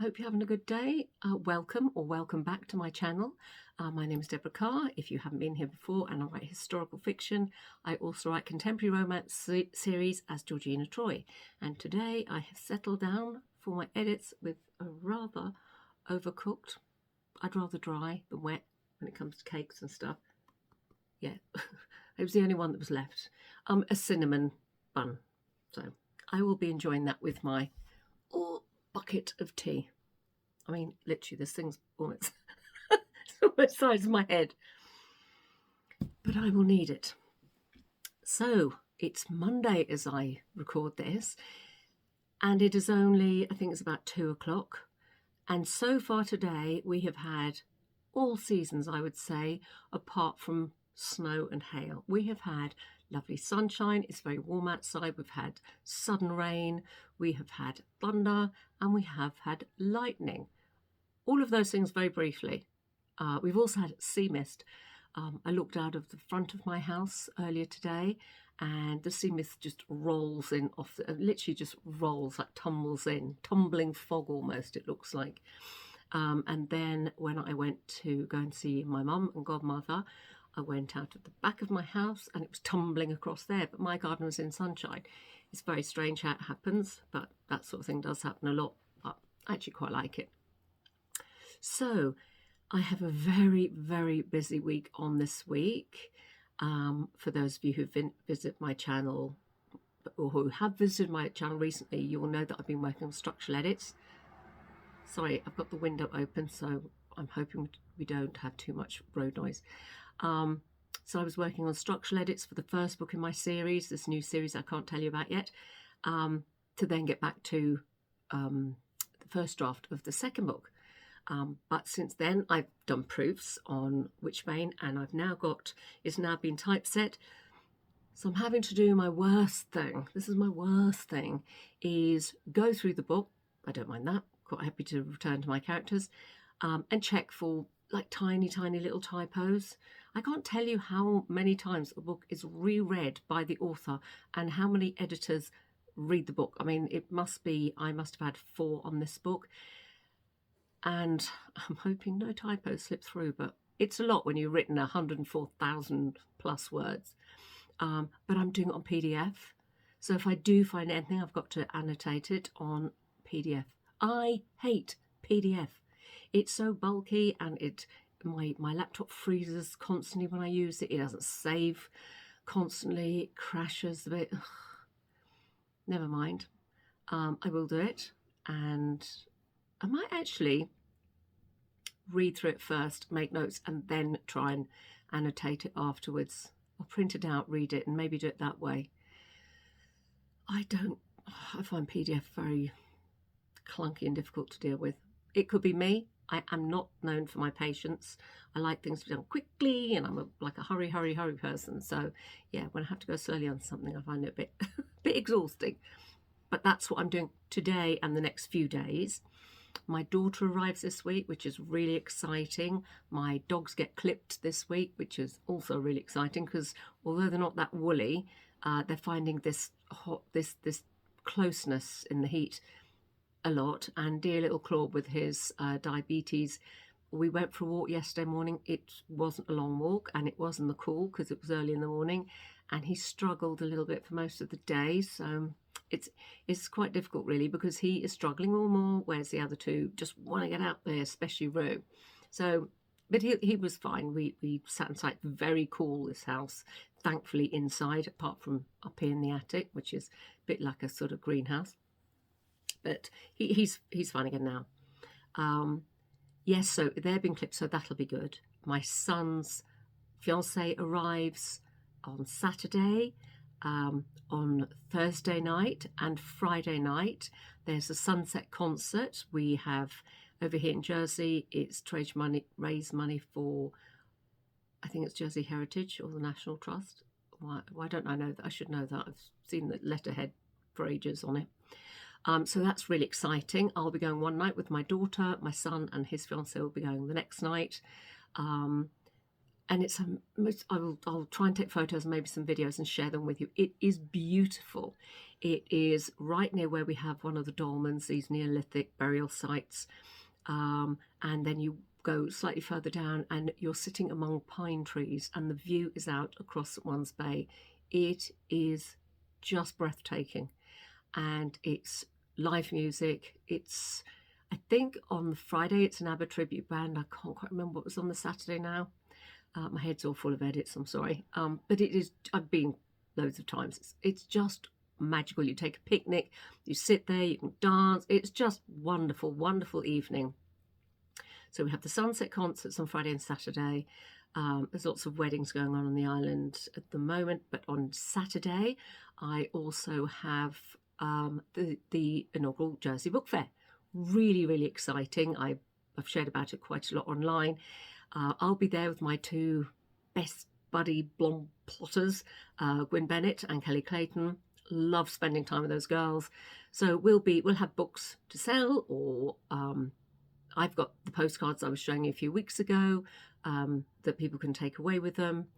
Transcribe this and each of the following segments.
Hope you're having a good day. Welcome back to my channel. My name is Deborah Carr. If you haven't been here before, and I write historical fiction, I also write contemporary romance series as Georgina Troy. And today I have settled down for my edits with a rather overcooked, I'd rather dry than wet when it comes to cakes and stuff. Yeah, it was the only one that was left. A cinnamon bun. So I will be enjoying that with my bucket of tea. I mean, literally, this thing's almost the size of my head. But I will need it. So it's Monday as I record this, and it is only, I think it's about 2 o'clock. And so far today, we have had all seasons, I would say, apart from snow and hail. We have had lovely sunshine. It's very warm outside. We've had sudden rain. We have had thunder, and we have had lightning. All of those things very briefly. We've also had sea mist. I looked out of the front of my house earlier today, and the sea mist just rolls in literally just rolls, like tumbles in, tumbling fog almost, it looks like. And then when I went to go and see my mum and godmother, I went out of the back of my house and it was tumbling across there, but my garden was in sunshine. It's very strange how it happens, but that sort of thing does happen a lot, but I actually quite like it. So I have a very, very busy week on this week. For those of you who visit my channel or who have visited my channel recently, you will know that I've been working on structural edits. Sorry, I've got the window open, so I'm hoping we don't have too much road noise. So I was working on structural edits for the first book in my series, this new series I can't tell you about yet, to then get back to the first draft of the second book. But since then, I've done proofs on Witchbane, and it's now been typeset. So I'm having to do my worst thing. This is my worst thing, is go through the book. I don't mind that. Quite happy to return to my characters and check for like tiny little typos. I can't tell you how many times a book is reread by the author and how many editors read the book. I mean, I must have had 4 on this book, and I'm hoping no typos slip through, but it's a lot when you've written 104,000 plus words. But I'm doing it on PDF. So if I do find anything, I've got to annotate it on PDF. I hate PDF. It's so bulky, and my laptop freezes constantly when I use it. It doesn't save constantly. It crashes a bit. Ugh. Never mind. I will do it, and I might actually read through it first, make notes, and then try and annotate it afterwards. I'll print it out, read it, and maybe do it that way. I find PDF very clunky and difficult to deal with. It could be me. I am not known for my patience. I like things to be done quickly, and I'm like a hurry person. So yeah, when I have to go slowly on something, I find it a bit exhausting. But that's what I'm doing today and the next few days. My daughter arrives this week, which is really exciting. My dogs get clipped this week, which is also really exciting, because although they're not that woolly, they're finding this closeness in the heat a lot. And dear little Claude, with his diabetes, we went for a walk yesterday morning. It wasn't a long walk, and it was in the cool because it was early in the morning, and he struggled a little bit for most of the day. So it's quite difficult really, because he is struggling more, whereas the other two just want to get out there, especially Rue. So but he was fine. We sat inside. Very cool, this house, thankfully, inside, apart from up here in the attic, which is a bit like a sort of greenhouse. But he's fine again now. Yes, so they're being clipped, so that'll be good. My son's fiance arrives on Saturday. On Thursday night and Friday night, there's a sunset concert. We have over here in Jersey, it's raise money for, I think it's Jersey Heritage or the National Trust. Why don't I know that? I should know that. I've seen the letterhead for ages on it. So that's really exciting. I'll be going one night with my daughter. My son and his fiance will be going the next night. and it's I'll try and take photos and maybe some videos and share them with you. It is beautiful. It is right near where we have one of the dolmens, these Neolithic burial sites, and then you go slightly further down and you're sitting among pine trees and the view is out across One's Bay. It is just breathtaking, and it's live music. It's, I think on the Friday it's an ABBA tribute band. I can't quite remember what was on the Saturday now. My head's all full of edits, I'm sorry. But it is, I've been loads of times. It's just magical. You take a picnic, you sit there, you can dance. It's just wonderful, wonderful evening. So we have the sunset concerts on Friday and Saturday. There's lots of weddings going on the island at the moment. But on Saturday, I also have the inaugural Jersey Book Fair. Really, really exciting. I've shared about it quite a lot online. I'll be there with my two best buddy blonde plotters, Gwyn Bennett and Kelly Clayton. Love spending time with those girls. So we'll have books to sell, or I've got the postcards I was showing you a few weeks ago that people can take away with them.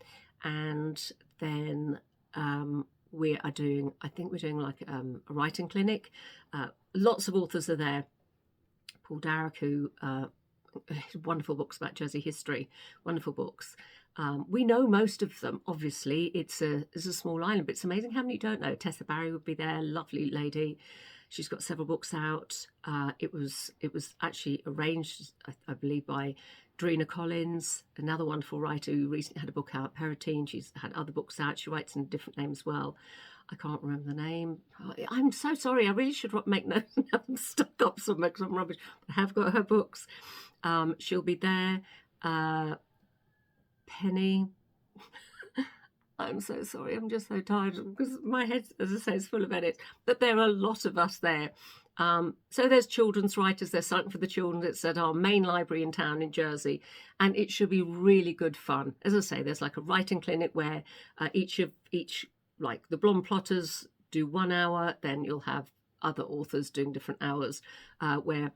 And then we are doing, I think we're doing like a writing clinic. Lots of authors are there. Paul Darroch, who wonderful books about Jersey history, wonderful books. We know most of them, obviously. It's a small island, but it's amazing how many you don't know. Tessa Barry would be there, lovely lady. She's got several books out. It was actually arranged, I believe, by Drina Collins, another wonderful writer who recently had a book out, Peritine. She's had other books out. She writes in a different name as well. I can't remember the name. I'm so sorry. I really should make notes and have them stuck up somewhere because I'm rubbish. But I have got her books. She'll be there. Penny. I'm so sorry. I'm just so tired because my head, as I say, is full of edits. But there are a lot of us there. So there's children's writers. There's something for the children. It's at our main library in town in Jersey, and it should be really good fun. As I say, there's like a writing clinic where each like the blonde plotters do 1 hour, then you'll have other authors doing different hours where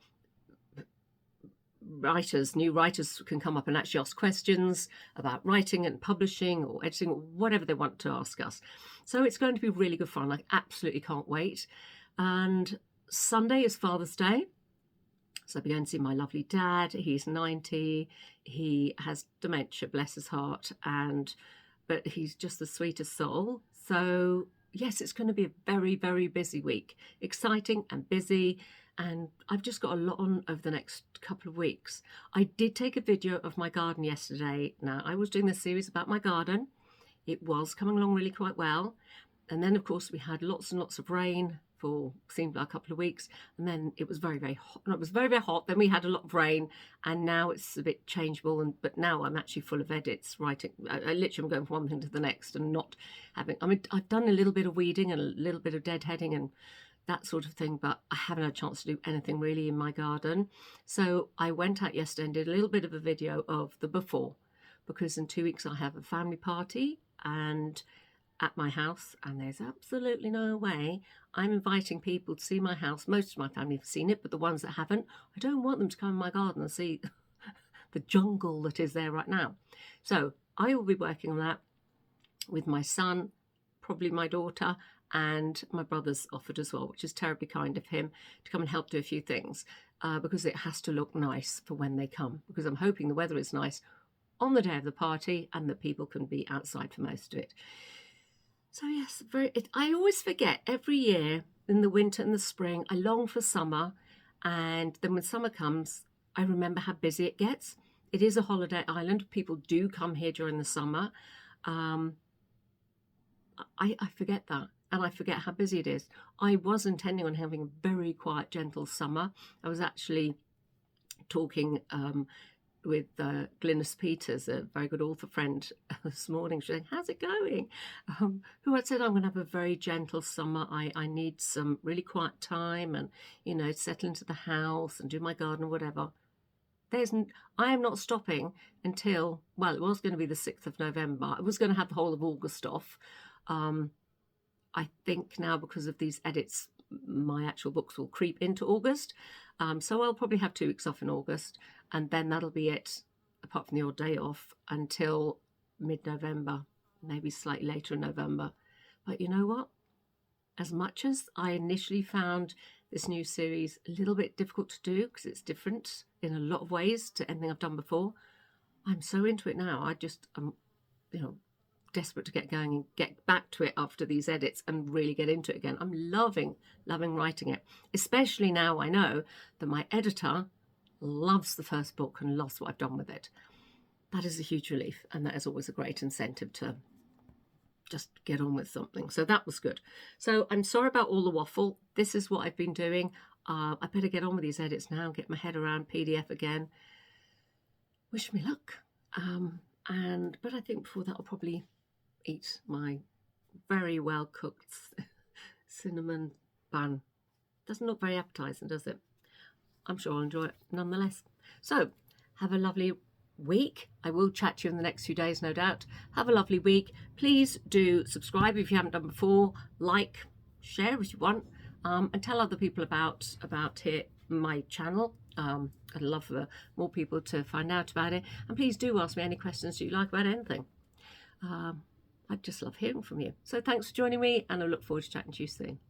new writers can come up and actually ask questions about writing and publishing or editing or whatever they want to ask us. So it's going to be really good fun. I absolutely can't wait. And Sunday is Father's Day. So I'll be going to see my lovely dad. He's 90. He has dementia, bless his heart, but he's just the sweetest soul. So yes, it's going to be a very, very busy week. Exciting and busy. And I've just got a lot on over the next couple of weeks. I did take a video of my garden yesterday. Now, I was doing this series about my garden. It was coming along really quite well. And then, of course, we had lots and lots of rain for seemed like a couple of weeks. And then it was very, very hot. And it was very, very hot. Then we had a lot of rain. And now it's a bit changeable. But now I'm actually full of edits, writing. I literally am going from one thing to the next and not having... I mean, I've done a little bit of weeding and a little bit of deadheading and that sort of thing, but I haven't had a chance to do anything really in my garden. So I went out yesterday and did a little bit of a video of the before, because in 2 weeks I have a family party and at my house, and there's absolutely no way I'm inviting people to see my house. Most of my family have seen it, but the ones that haven't, I don't want them to come in my garden and see the jungle that is there right now. So I will be working on that with my son, probably my daughter, and my brother's offered as well, which is terribly kind of him to come and help do a few things because it has to look nice for when they come, because I'm hoping the weather is nice on the day of the party and that people can be outside for most of it. So yes, I always forget every year in the winter and the spring, I long for summer, and then when summer comes, I remember how busy it gets. It is a holiday island. People do come here during the summer. I forget that. And I forget how busy it is. I was intending on having a very quiet, gentle summer. I was actually talking with Glynis Peters, a very good author friend, this morning. She's saying, how's it going? Who had said, I'm going to have a very gentle summer. I need some really quiet time and, settle into the house and do my garden or whatever. I am not stopping until, well, it was going to be the 6th of November. I was going to have the whole of August off. I think now, because of these edits, my actual books will creep into August. So I'll probably have 2 weeks off in August, and then that'll be it. apart from the odd day off, until mid-November, maybe slightly later in November. But you know what? As much as I initially found this new series a little bit difficult to do because it's different in a lot of ways to anything I've done before, I'm so into it now. I just am, desperate to get going and get back to it after these edits and really get into it again. I'm loving writing it, especially now I know that my editor loves the first book and loves what I've done with it. That is a huge relief, and that is always a great incentive to just get on with something. So that was good. So I'm sorry about all the waffle. This is what I've been doing. I better get on with these edits now, get my head around PDF again. Wish me luck. But I think before that I'll probably eat my very well cooked cinnamon bun. Doesn't look very appetizing, does it? I'm sure I'll enjoy it nonetheless. So have a lovely week. I will chat to you in the next few days, no doubt. Have a lovely week. Please do subscribe if you haven't done before, like, share if you want, and tell other people about my channel. I'd love for more people to find out about it, and please do ask me any questions you like about anything. I'd just love hearing from you. So thanks for joining me, and I look forward to chatting to you soon.